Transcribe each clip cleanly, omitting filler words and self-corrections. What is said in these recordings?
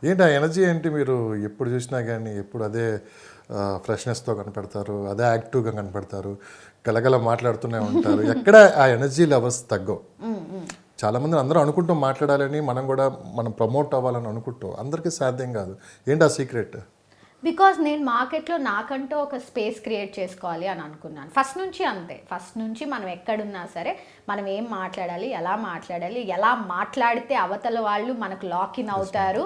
ఏంటి ఆ ఎనర్జీ ఏంటి? మీరు ఎప్పుడు చూసినా కానీ ఎప్పుడు అదే ఫ్రెష్నెస్తో కనపడతారు, అదే యాక్టివ్గా కనపడతారు, గలగల మాట్లాడుతూనే ఉంటారు. ఎక్కడ ఆ ఎనర్జీ లెవెల్స్ తగ్గవు. చాలామంది అందరూ అనుకుంటాం మాట్లాడాలని, మనం ప్రమోట్ అవ్వాలని అనుకుంటాం, అందరికీ సాధ్యం కాదు. ఏంటి ఆ సీక్రెట్? బికాజ్ నేను మార్కెట్లో నాకంటూ ఒక స్పేస్ క్రియేట్ చేసుకోవాలి అని అనుకున్నాను. ఫస్ట్ నుంచి అంతే. ఫస్ట్ నుంచి మనం ఎక్కడున్నా సరే మనం ఏం మాట్లాడాలి, ఎలా మాట్లాడితే అవతల వాళ్ళు మనకు లాకిన్ అవుతారు.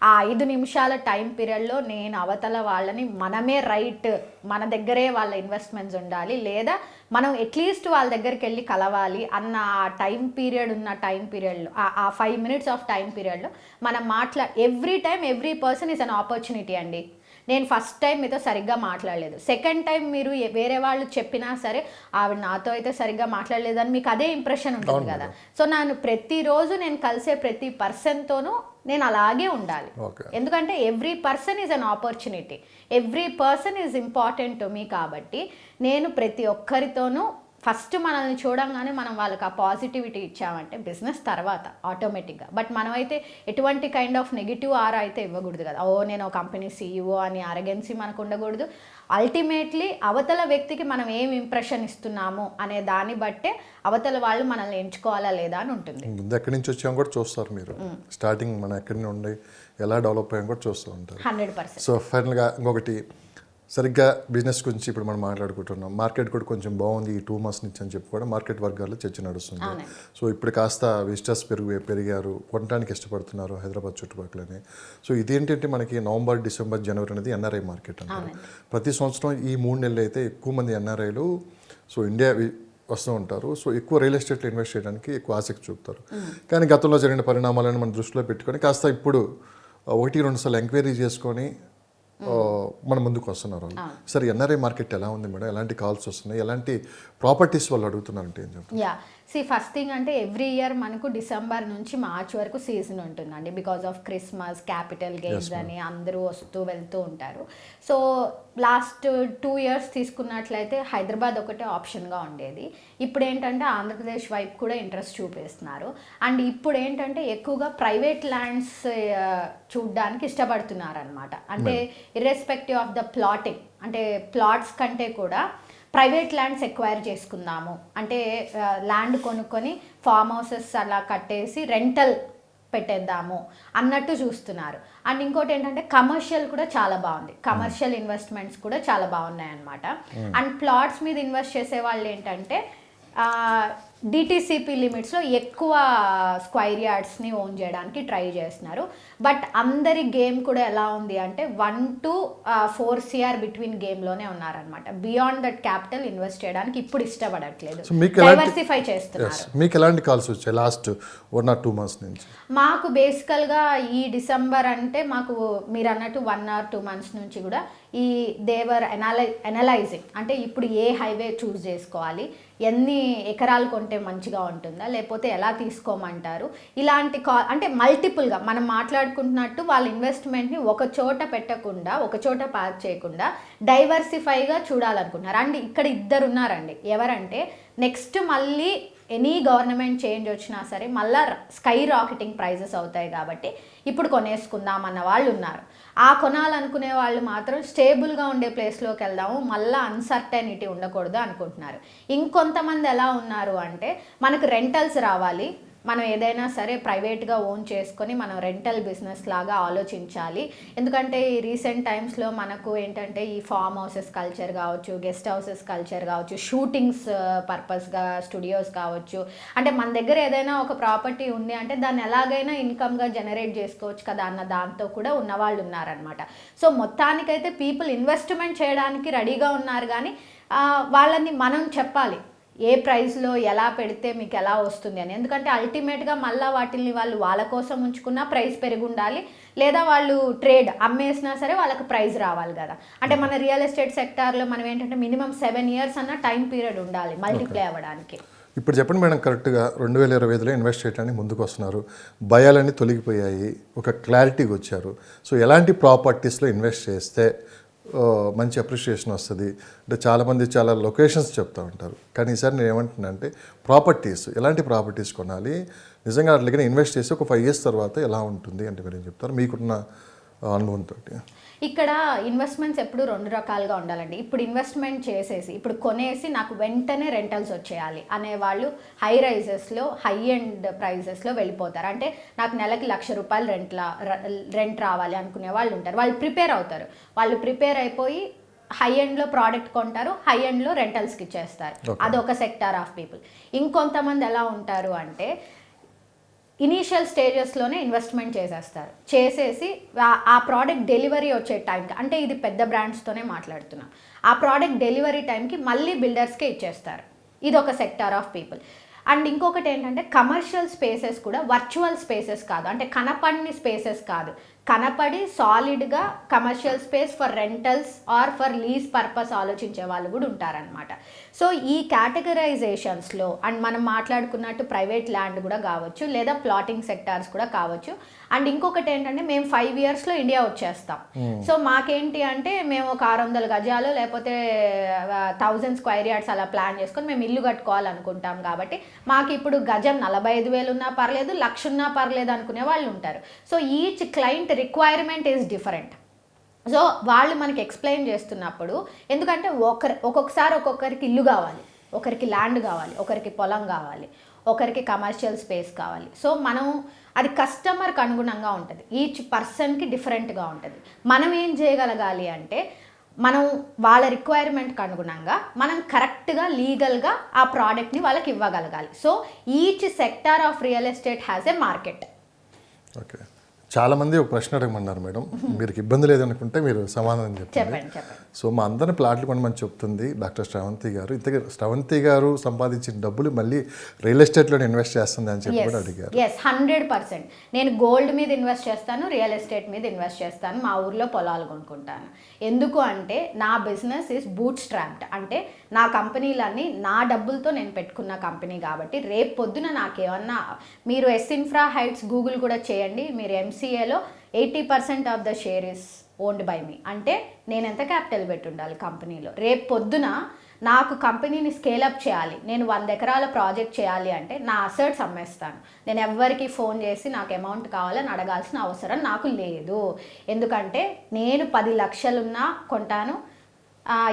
ఆ 5 నిమిషాల టైం పీరియడ్లో నేను అవతల వాళ్ళని మనమే రైట్, మన దగ్గరే వాళ్ళ ఇన్వెస్ట్మెంట్స్ ఉండాలి, లేదా మనం అట్లీస్ట్ వాళ్ళ దగ్గరికి వెళ్ళి కలవాలి అన్న ఆ టైం పీరియడ్ ఉన్న టైం పీరియడ్లో, ఆ 5 minutes ఆఫ్ టైం పీరియడ్లో మనం every person is an opportunity అండి. నేను ఫస్ట్ టైం మీతో సరిగ్గా మాట్లాడలేదు, సెకండ్ టైం మీరు వేరే వాళ్ళు చెప్పినా సరే ఆవిడ నాతో అయితే సరిగ్గా మాట్లాడలేదని మీకు అదే ఇంప్రెషన్ ఉంటుంది కదా. సో ప్రతిరోజు నేను కలిసే ప్రతి పర్సన్తోనూ నేను అలాగే ఉండాలి. ఎందుకంటే every person is an opportunity, every person is important to me. కాబట్టి నేను ప్రతి ఒక్కరితోనూ ఫస్ట్ మనల్ని చూడంగానే మనం వాళ్ళకి ఆ పాజిటివిటీ ఇచ్చామంటే బిజినెస్ తర్వాత ఆటోమేటిక్గా. బట్ మనమైతే ఎటువంటి కైండ్ ఆఫ్ నెగిటివ్ ఆర్ అయితే ఇవ్వకూడదు కదా. నేను కంపెనీ CEO అని అరగెన్సీ మనకు ఉండకూడదు. అల్టిమేట్లీ అవతల వ్యక్తికి మనం ఏం ఇంప్రెషన్ ఇస్తున్నాము అనే దాన్ని బట్టే అవతల వాళ్ళు మనల్ని ఎంచుకోవాలా లేదా అని ఉంటుంది. ముందు ఎక్కడి నుంచి వచ్చాము కూడా చూస్తారు మీరు, స్టార్టింగ్ మనం ఎక్కడి నుండి ఎలా డెవలప్ అయ్యాం కూడా చూస్తూ ఉంటారు 100%. సో ఫైనల్గా ఇంకొకటి, సరిగ్గా బిజినెస్ గురించి ఇప్పుడు మనం మాట్లాడుకుంటున్నాం. మార్కెట్ కూడా కొంచెం బాగుంది ఈ 2 months నుంచి అని చెప్పి కూడా మార్కెట్ వర్గాల్లో చర్చ నడుస్తుంది. సో ఇప్పుడు కాస్త విజిటర్స్ పెరిగారు, కొనడానికి ఇష్టపడుతున్నారు హైదరాబాద్ చుట్టుపక్కలనే. సో ఇదేంటంటే మనకి నవంబర్, డిసెంబర్, జనవరి అనేది NRI మార్కెట్ అంటారు. ప్రతి సంవత్సరం ఈ 3 నెలలు అయితే ఎక్కువ మంది NRIలు సో ఇండియా వస్తూ ఉంటారు. సో ఎక్కువ రియల్ ఎస్టేట్లో ఇన్వెస్ట్ చేయడానికి ఎక్కువ ఆసక్తి చూపుతారు. కానీ గతంలో జరిగిన పరిణామాలను మనం దృష్టిలో పెట్టుకొని కాస్త ఇప్పుడు 1-2 సార్లు ఎంక్వైరీ చేసుకొని మన ముందుకు వస్తున్నారు. సరే NRI మార్కెట్ ఎలా ఉంది మేడం? ఎలాంటి కాల్స్ వస్తున్నాయి, ఎలాంటి ప్రాపర్టీస్ వాళ్ళు అడుగుతున్నారంటే ఏం చెప్తారు? ఫస్ట్ థింగ్ అంటే ఎవ్రీ ఇయర్ మనకు డిసెంబర్ నుంచి మార్చ్ వరకు సీజన్ ఉంటుందండి. Because of Christmas, capital games అని అందరూ వస్తూ వెళ్తూ ఉంటారు. సో లాస్ట్ 2 years తీసుకున్నట్లయితే హైదరాబాద్ ఒకటే ఆప్షన్గా ఉండేది. ఇప్పుడు ఏంటంటే ఆంధ్రప్రదేశ్ వైపు కూడా ఇంట్రెస్ట్ చూపిస్తున్నారు. అండ్ ఇప్పుడు ఏంటంటే ఎక్కువగా ప్రైవేట్ ల్యాండ్స్ చూడడానికి ఇష్టపడుతున్నారు అనమాట. అంటే ఇర్రెస్పెక్టివ్ ఆఫ్ ద ప్లాటింగ్, అంటే ప్లాట్స్ కంటే కూడా ప్రైవేట్ ల్యాండ్స్ ఎక్వైర్ చేసుకుందాము అంటే ల్యాండ్ కొనుక్కొని ఫామ్ హౌసెస్ అలా కట్టేసి రెంటల్ పెట్టేద్దాము అన్నట్టు చూస్తున్నారు. అండ్ ఇంకోటి ఏంటంటే కమర్షియల్ కూడా చాలా బాగుంది, కమర్షియల్ ఇన్వెస్ట్మెంట్స్ కూడా చాలా బాగున్నాయి అన్నమాట. అండ్ ప్లాట్స్ మీద ఇన్వెస్ట్ చేసే వాళ్ళు ఏంటంటే DTCP లిమిట్స్లో ఎక్కువ స్క్వైర్ యార్డ్స్ని ఓన్ చేయడానికి ట్రై చేస్తున్నారు. బట్ అందరి గేమ్ కూడా ఎలా ఉంది అంటే 1 to 4 CR బిట్వీన్ గేమ్లోనే ఉన్నారనమాట. బియాండ్ దట్ క్యాపిటల్ ఇన్వెస్ట్ చేయడానికి ఇప్పుడు ఇష్టపడట్లేదు, డైవర్సిఫై చేస్తున్నారు. మీకు ఎలాంటి కాల్స్ వచ్చాయి లాస్ట్ 1 or 2 months నుంచి? మాకు బేసికల్గా ఈ డిసెంబర్ అంటే మాకు మీరు అన్నట్టు 1 or 2 months నుంచి కూడా ఈ దేవర్ ఎనలైజింగ్, అంటే ఇప్పుడు ఏ హైవే చూస్ చేసుకోవాలి, ఎన్ని ఎకరాలు కొంటే మంచిగా ఉంటుందా, లేకపోతే ఎలా తీసుకోమంటారు, ఇలాంటి అంటే మల్టిపుల్గా మనం మాట్లాడుకుంటున్నట్టు వాళ్ళ ఇన్వెస్ట్మెంట్ని ఒక చోట పెట్టకుండా, ఒక చోట పార్క్ చేయకుండా డైవర్సిఫైగా చూడాలనుకుంటున్నారు. అండ్ ఇక్కడ 2 ఉన్నారండి. ఎవరంటే నెక్స్ట్ మళ్ళీ ఎనీ గవర్నమెంట్ చేంజ్ వచ్చినా సరే మళ్ళీ స్కై రాకెటింగ్ ప్రైజెస్ అవుతాయి కాబట్టి ఇప్పుడు కొనేసుకుందాం అన్న వాళ్ళు ఉన్నారు. ఆ కొనాలనుకునే వాళ్ళు మాత్రం స్టేబుల్గా ఉండే ప్లేస్లోకి వెళ్దాము, మళ్ళీ అన్సర్టెనిటీ ఉండకూడదు అనుకుంటున్నారు. ఇంకొంతమంది ఎలా ఉన్నారు అంటే మనకు రెంటల్స్ రావాలి, మనం ఏదైనా సరే ప్రైవేట్గా ఓన్ చేసుకొని మనం రెంటల్ బిజినెస్ లాగా ఆలోచించాలి. ఎందుకంటే ఈ రీసెంట్ టైమ్స్లో మనకు ఏంటంటే ఈ ఫామ్ హౌసెస్ కల్చర్ కావచ్చు, గెస్ట్ హౌసెస్ కల్చర్ కావచ్చు, షూటింగ్స్ పర్పస్గా స్టూడియోస్ కావచ్చు, అంటే మన దగ్గర ఏదైనా ఒక ప్రాపర్టీ ఉంది అంటే దాన్ని ఎలాగైనా ఇన్కమ్గా జనరేట్ చేసుకోవచ్చు కదా అన్న దాంతో కూడా ఉన్నవాళ్ళు ఉన్నారనమాట. సో మొత్తానికైతే పీపుల్ ఇన్వెస్ట్మెంట్ చేయడానికి రెడీగా ఉన్నారు. కానీ వాళ్ళని మనం చెప్పాలి ఏ ప్రైస్లో ఎలా పెడితే మీకు ఎలా వస్తుంది అని. ఎందుకంటే అల్టిమేట్గా మళ్ళీ వాటిని వాళ్ళు వాళ్ళ కోసం ఉంచుకున్న ప్రైస్ పెరిగి ఉండాలి, లేదా వాళ్ళు ట్రేడ్ అమ్మేసినా సరే వాళ్ళకి ప్రైస్ రావాలి కదా. అంటే మన రియల్ ఎస్టేట్ సెక్టార్లో మనం ఏంటంటే మినిమం 7 years అన్న టైం పీరియడ్ ఉండాలి మల్టిప్లై అవ్వడానికి. ఇప్పుడు చెప్పండి మేడం, కరెక్ట్గా 2025లో ఇన్వెస్ట్ చేయడానికి ముందుకు వస్తున్నారు, భయాలన్నీ తొలగిపోయాయి, ఒక క్లారిటీకి వచ్చారు. సో ఎలాంటి ప్రాపర్టీస్లో ఇన్వెస్ట్ చేస్తే మంచి అప్రిషియేషన్ వస్తుంది. అంటే చాలామంది చాలా లొకేషన్స్ చెప్తూ ఉంటారు. కానీ ఈసారి నేను ఏమంటున్నా అంటే ప్రాపర్టీస్, ఎలాంటి ప్రాపర్టీస్ కొనాలి, నిజంగా అట్లనే ఇన్వెస్ట్ చేసి ఒక 5 years తర్వాత ఎలా ఉంటుంది అంటే మీరు ఏం చెప్తారు మీకున్న అనుభవంతో? ఇక్కడ ఇన్వెస్ట్మెంట్స్ ఎప్పుడు 2 రకాలుగా ఉండాలండి. ఇప్పుడు ఇన్వెస్ట్మెంట్ చేసేసి ఇప్పుడు కొనేసి నాకు వెంటనే రెంటల్స్ వచ్చేయాలి అనేవాళ్ళు హై రైజెస్లో, హై ఎండ్ ప్రైజెస్లో వెళ్ళిపోతారు. అంటే నాకు నెలకి ₹1,00,000 రెంట్ రావాలి అనుకునే వాళ్ళు ఉంటారు. వాళ్ళు ప్రిపేర్ అయిపోయి హై ఎండ్లో ప్రోడక్ట్ కొంటారు, హై ఎండ్లో రెంటల్స్కి ఇచ్చేస్తారు. అదొక సెక్టార్ ఆఫ్ పీపుల్. ఇంకొంతమంది ఎలా ఉంటారు అంటే ఇనీషియల్ స్టేజెస్లోనే ఇన్వెస్ట్మెంట్ చేసేసి ఆ ప్రోడక్ట్ డెలివరీ వచ్చే టైంకి, అంటే ఇది పెద్ద బ్రాండ్స్తోనే మాట్లాడుతున్నాం, ఆ ప్రోడక్ట్ డెలివరీ టైంకి మళ్ళీ బిల్డర్స్కే ఇచ్చేస్తారు. ఇది ఒక సెక్టార్ ఆఫ్ పీపుల్. అండ్ ఇంకొకటి ఏంటంటే కమర్షియల్ స్పేసెస్ కూడా వర్చువల్ స్పేసెస్ కాదు, అంటే కనపడిని స్పేసెస్ కాదు, కనపడి సాలిడ్గా commercial space for rentals or for lease purpose ఆలోచించే వాళ్ళు కూడా ఉంటారనమాట. సో ఈ కేటగరైజేషన్స్లో అండ్ మనం మాట్లాడుకున్నట్టు ప్రైవేట్ ల్యాండ్ కూడా కావచ్చు, లేదా ప్లాటింగ్ సెక్టార్స్ కూడా కావచ్చు. అండ్ ఇంకొకటి ఏంటంటే మేము 5 yearsలో ఇండియా వచ్చేస్తాం. సో మాకేంటి అంటే మేము ఒక 600 గజాలు లేకపోతే 1000 square yards అలా ప్లాన్ చేసుకొని మేము ఇల్లు కట్టుకోవాలనుకుంటాం. కాబట్టి మాకు ఇప్పుడు గజం 45,000 ఉన్నా పర్లేదు, 1,00,000 ఉన్నా పర్లేదు అనుకునే వాళ్ళు ఉంటారు. So each client requirement is different. So వాళ్ళు మనకి ఎక్స్ప్లెయిన్ చేస్తున్నప్పుడు, ఎందుకంటే ఒక్కొక్కసారి ఒక్కొక్కరికి ఇల్లు కావాలి, ఒకరికి ల్యాండ్ కావాలి, ఒకరికి పొలం కావాలి, ఒకరికి కమర్షియల్ స్పేస్ కావాలి. సో మనం అది కస్టమర్కి అనుగుణంగా ఉంటుంది, ఈచ్ పర్సన్కి డిఫరెంట్గా ఉంటుంది. మనం ఏం చేయగలగాలి అంటే మనం వాళ్ళ రిక్వైర్మెంట్కి అనుగుణంగా మనం కరెక్ట్గా లీగల్గా ఆ ప్రోడక్ట్ని వాళ్ళకి ఇవ్వగలగాలి. So each sector of real estate has a market. Okay, చాలామంది ఒక ప్రశ్న అడగమన్నారు మేడం, మీరు ఇబ్బంది లేదనుకుంటే మీరు సమాధానం చెప్పండి. సో మా అందరిని ప్లాట్లు కొనమని చెప్తుంది డాక్టర్ శ్రవంతి గారు. ఇంతకీ శ్రవంతి గారు సంపాదించిన డబ్బులు మళ్ళీ రియల్ ఎస్టేట్లో ఇన్వెస్ట్ చేస్తుంది అని చెప్పి కూడా అడిగారు. 100% నేను గోల్డ్ మీద ఇన్వెస్ట్ చేస్తాను, రియల్ ఎస్టేట్ మీద ఇన్వెస్ట్ చేస్తాను, మా ఊర్లో పొలాలు కొనుక్కుంటాను. ఎందుకు అంటే నా బిజినెస్ ఈజ్ బూట్ స్ట్రాప్డ్, అంటే నా కంపెనీలన్నీ నా డబ్బులతో నేను పెట్టుకున్న కంపెనీ కాబట్టి రేపు పొద్దున నాకేమన్నా, మీరు ఇన్ఫ్రా హైట్స్ గూగుల్ కూడా చేయండి, మీరు MCAలో 80% of the share is owned by me, అంటే నేను ఎంత క్యాపిటల్ పెట్టి ఉండాలి కంపెనీలో. రేపు పొద్దున నాకు కంపెనీని స్కేలప్ చేయాలి, నేను 100 ఎకరాల ప్రాజెక్ట్ చేయాలి అంటే నా అసెట్స్ అమ్మేస్తాను. నేను ఎవరికి ఫోన్ చేసి నాకు అమౌంట్ కావాలని అడగాల్సిన అవసరం నాకు లేదు. ఎందుకంటే నేను 10 లక్షలున్నా కొంటాను,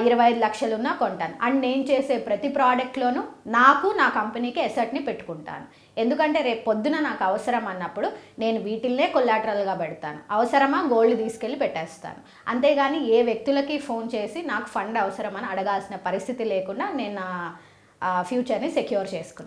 25 లక్షలున్నా కొంటాను. అండ్ నేను చేసే ప్రతి ప్రోడక్ట్లోనూ నాకు నా కంపెనీకి ఎసెట్ని పెట్టుకుంటాను. ఎందుకంటే రేపు పొద్దున నాకు అవసరం అన్నప్పుడు నేను వీటిల్నే కొలాటరల్గా పెడతాను, అవసరమా గోల్డ్ తీసుకెళ్ళి పెట్టేస్తాను. అంతేగాని ఏ వ్యక్తులకి ఫోన్ చేసి నాకు ఫండ్ అవసరమని అడగాల్సిన పరిస్థితి లేకుండా నేను నా ఫ్యూచర్ని సెక్యూర్ చేసుకున్నాను.